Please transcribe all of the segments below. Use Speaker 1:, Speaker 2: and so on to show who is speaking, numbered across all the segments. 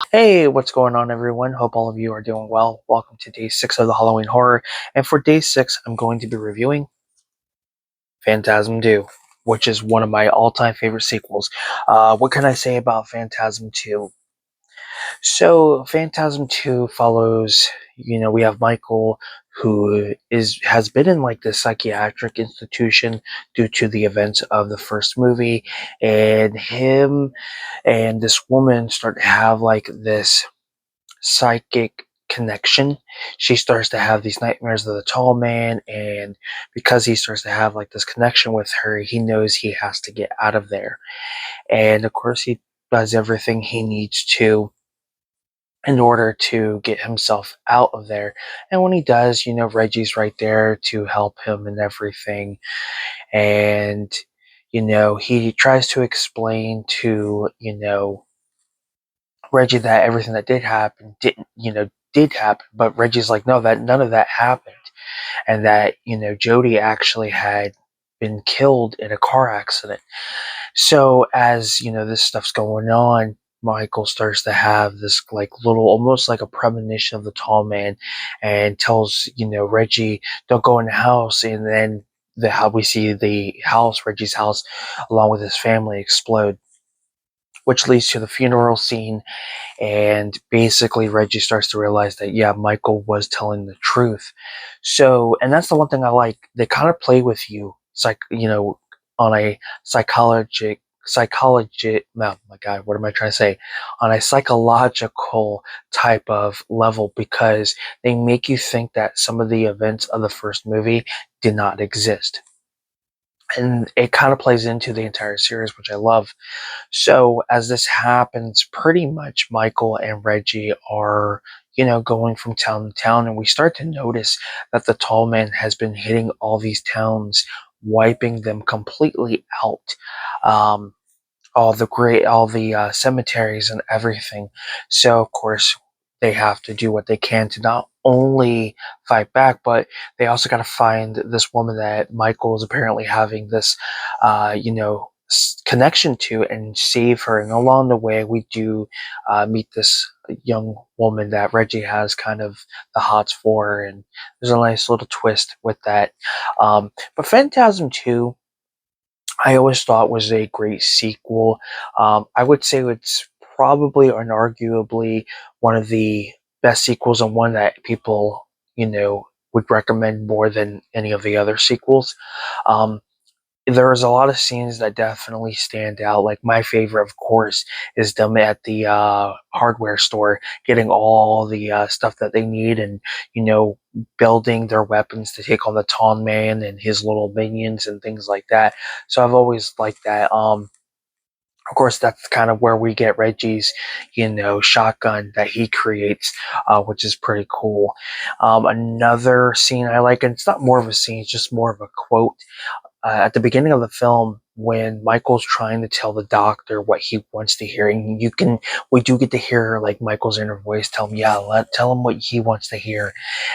Speaker 1: Hey, what's going on, everyone? Hope all of you are doing well. Welcome to day 6 of the Halloween Horror. And for day 6, I'm going to be reviewing Phantasm 2, which is one of my all time favorite sequels. What can I say about Phantasm 2? So, Phantasm 2 follows, we have Michael who has been in like this psychiatric institution due to the events of the first movie, and him and this woman start to have like this psychic connection. She starts to have these nightmares of the tall man, and because he starts to have like this connection with her, he knows he has to get out of there. And of course, he does everything he needs to in order to get himself out of there. And when he does, Reggie's right there to help him and everything. And he tries to explain to Reggie that everything that did happen did happen, but Reggie's like, no, that none of that happened, and that Jody actually had been killed in a car accident. So as this stuff's going on, Michael starts to have this like little, almost like a premonition of the tall man, and tells Reggie, don't go in the house, and then how we see the house, Reggie's house, along with his family explode, which leads to the funeral scene. And basically Reggie starts to realize that yeah, Michael was telling the truth. So, and that's the one thing I like, they kind of play with you on a psychology no, my god, what am I trying to say, on a psychological type of level, because they make you think that some of the events of the first movie did not exist, and it kind of plays into the entire series, which I love. So as this happens, pretty much Michael and Reggie are, going from town to town, and we start to notice that the tall man has been hitting all these towns, wiping them completely out. Um, all the cemeteries and everything. So of course they have to do what they can to not only fight back, but they also got to find this woman that Michael is apparently having this, connection to, and save her. And along the way, we do meet this young woman that Reggie has kind of the hots for, and there's a nice little twist with that. But Phantasm 2, I always thought was a great sequel. I would say it's probably unarguably one of the best sequels, and one that people, would recommend more than any of the other sequels. Um, there's a lot of scenes that definitely stand out. Like my favorite, of course, is them at the hardware store getting all the stuff that they need, and you know, building their weapons to take on the Ton Man and his little minions and things like that. So I've always liked that. Of course, that's kind of where we get Reggie's, shotgun that he creates, which is pretty cool. Another scene I like, and it's not more of a scene; it's just more of a quote at the beginning of the film, when Michael's trying to tell the doctor what he wants to hear, and we do get to hear like Michael's inner voice tell him, yeah, tell him what he wants to hear.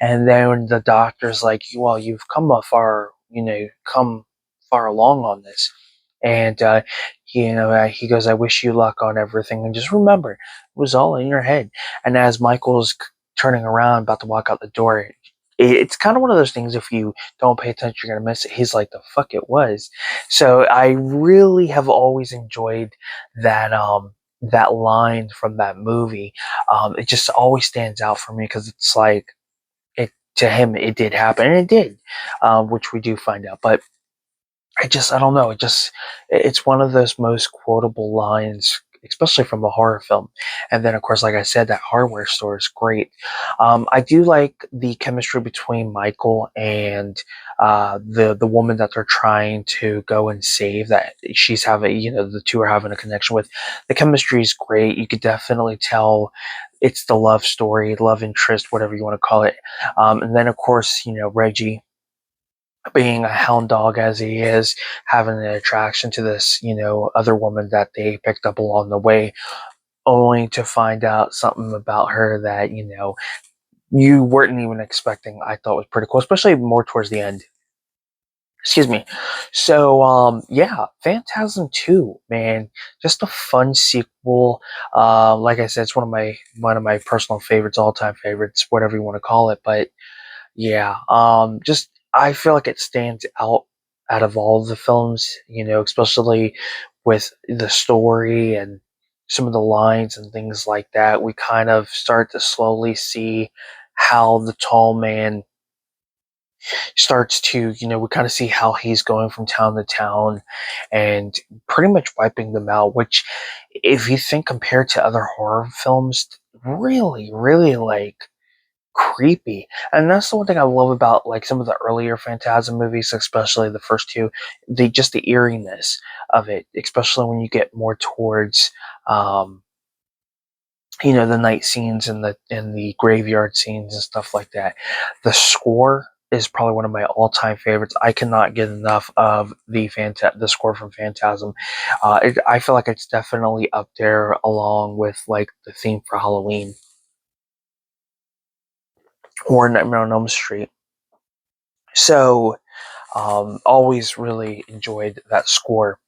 Speaker 1: And then the doctor's like, well, you've come a far, come far along on this. And he goes, I wish you luck on everything, and just remember, it was all in your head. And as Michael's turning around, about to walk out the door, it's kind of one of those things, if you don't pay attention, you're gonna miss it. He's like, the fuck it was. So I really have always enjoyed that line from that movie. It just always stands out for me, because it's like, it to him it did happen, and it did, which we do find out. But I don't know. It's one of those most quotable lines, especially from a horror film. And then, of course, like I said, that hardware store is great. I do like the chemistry between Michael and the woman that they're trying to go and save. That she's having, the two are having a connection with. The chemistry is great. You could definitely tell it's the love story, love interest, whatever you want to call it. And then, of course, Reggie, being a hound dog as he is, having an attraction to this, other woman that they picked up along the way, only to find out something about her that, you weren't even expecting. I thought was pretty cool, especially more towards the end. Excuse me. So yeah, Phantasm 2, man, just a fun sequel. Like I said, it's one of my personal favorites, all-time favorites, whatever you want to call it. But yeah, just I feel like it stands out of all of the films, especially with the story and some of the lines and things like that. We kind of start to slowly see how the tall man starts to, we kind of see how he's going from town to town and pretty much wiping them out, which, if you think compared to other horror films, really, really like creepy. And that's the one thing I love about like some of the earlier Phantasm movies, especially the first two, the eeriness of it, especially when you get more towards um the night scenes and the graveyard scenes and stuff like that. The score is probably one of my all-time favorites. I cannot get enough of the score from Phantasm. I feel like it's definitely up there along with like the theme for Halloween or Nightmare on Elm Street. So always really enjoyed that score.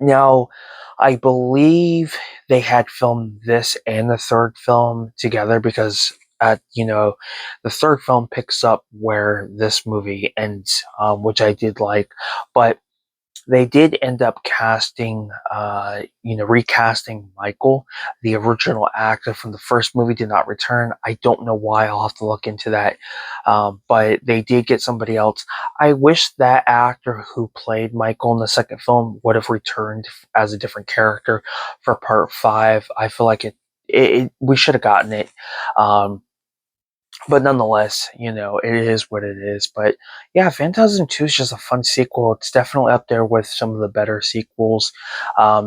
Speaker 1: Now, I believe they had filmed this and the third film together because the third film picks up where this movie ends, which I did like. But they did end up recasting Michael. The original actor from the first movie did not return. I don't know why. I'll have to look into that. But they did get somebody else. I wish that actor who played Michael in the second film would have returned as a different character for part five. I feel like we should have gotten it. Um, but nonetheless, it is what it is. But yeah, Phantasm 2 is just a fun sequel. It's definitely up there with some of the better sequels.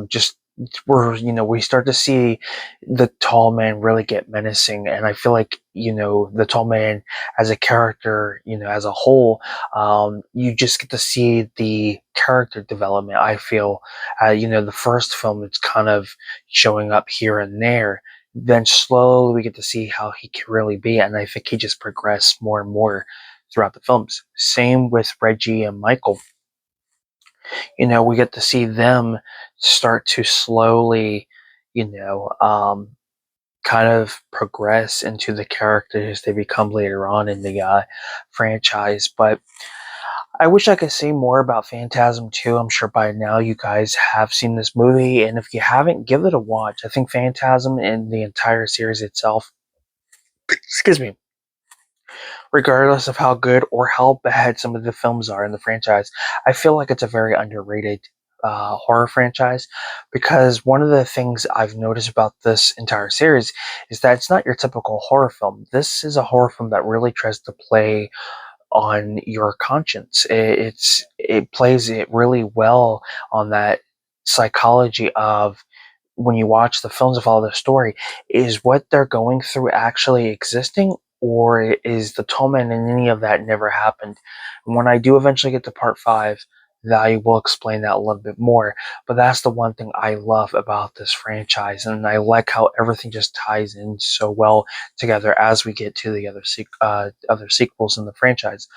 Speaker 1: Just where, we start to see the tall man really get menacing. And I feel like, the tall man as a character, as a whole, you just get to see the character development. I feel, the first film, it's kind of showing up here and there, then slowly we get to see how he can really be, and I think he just progressed more and more throughout the films. Same with Reggie and Michael. We get to see them start to slowly, you know, um, kind of progress into the characters they become later on in the franchise. But I wish I could say more about Phantasm 2. I'm sure by now you guys have seen this movie, and if you haven't, give it a watch. I think Phantasm and the entire series itself, excuse me, regardless of how good or how bad some of the films are in the franchise, I feel like it's a very underrated horror franchise, because one of the things I've noticed about this entire series is that it's not your typical horror film. This is a horror film that really tries to play on your conscience. It plays it really well on that psychology of, when you watch the films of all the story, is what they're going through actually existing, or is the Toman and any of that never happened? And when I do eventually get to part five, I will explain that a little bit more. But that's the one thing I love about this franchise, and I like how everything just ties in so well together as we get to the other sequels in the franchise.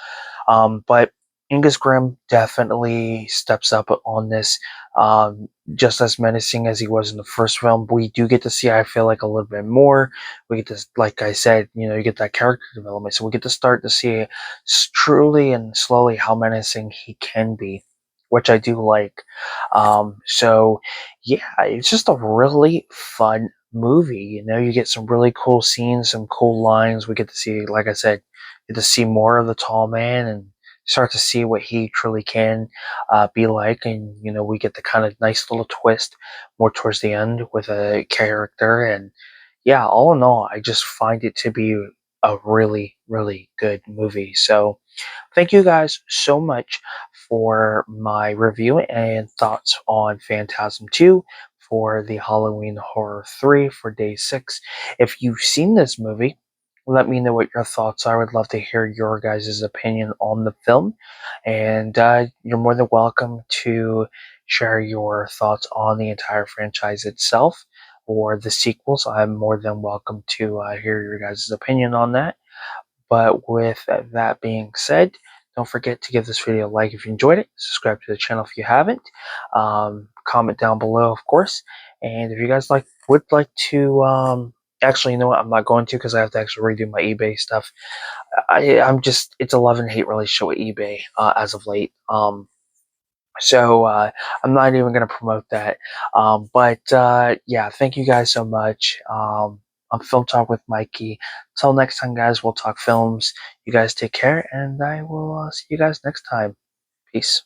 Speaker 1: But Angus Grimm definitely steps up on this, just as menacing as he was in the first film. We do get to see, I feel like, a little bit more. We get to, like I said, you get that character development. So we get to start to see truly and slowly how menacing he can be, which I do like. So, yeah, it's just a really fun movie. You get some really cool scenes, some cool lines. We get to see, like I said, get to see more of the tall man and start to see what he truly can be like. And we get the kind of nice little twist more towards the end with a character. And yeah, all in all, I just find it to be a really, really good movie. So thank you guys so much for my review and thoughts on Phantasm 2 for the Halloween Horror 3 for day 6. If you've seen this movie, let me know what your thoughts are. I would love to hear your guys' opinion on the film. And you're more than welcome to share your thoughts on the entire franchise itself or the sequels. I'm more than welcome to hear your guys' opinion on that. But with that being said, Don't forget to give this video a like if you enjoyed it. Subscribe to the channel if you haven't. Comment down below, of course. And if you guys would like to, actually, you know what? I'm not going to because I have to actually redo my eBay stuff. I'm just, it's a love and hate relationship with eBay as of late. So I'm not even going to promote that. But yeah, thank you guys so much. I'm Film Talk with Mikey. Until next time, guys, we'll talk films. You guys take care, and I will see you guys next time. Peace.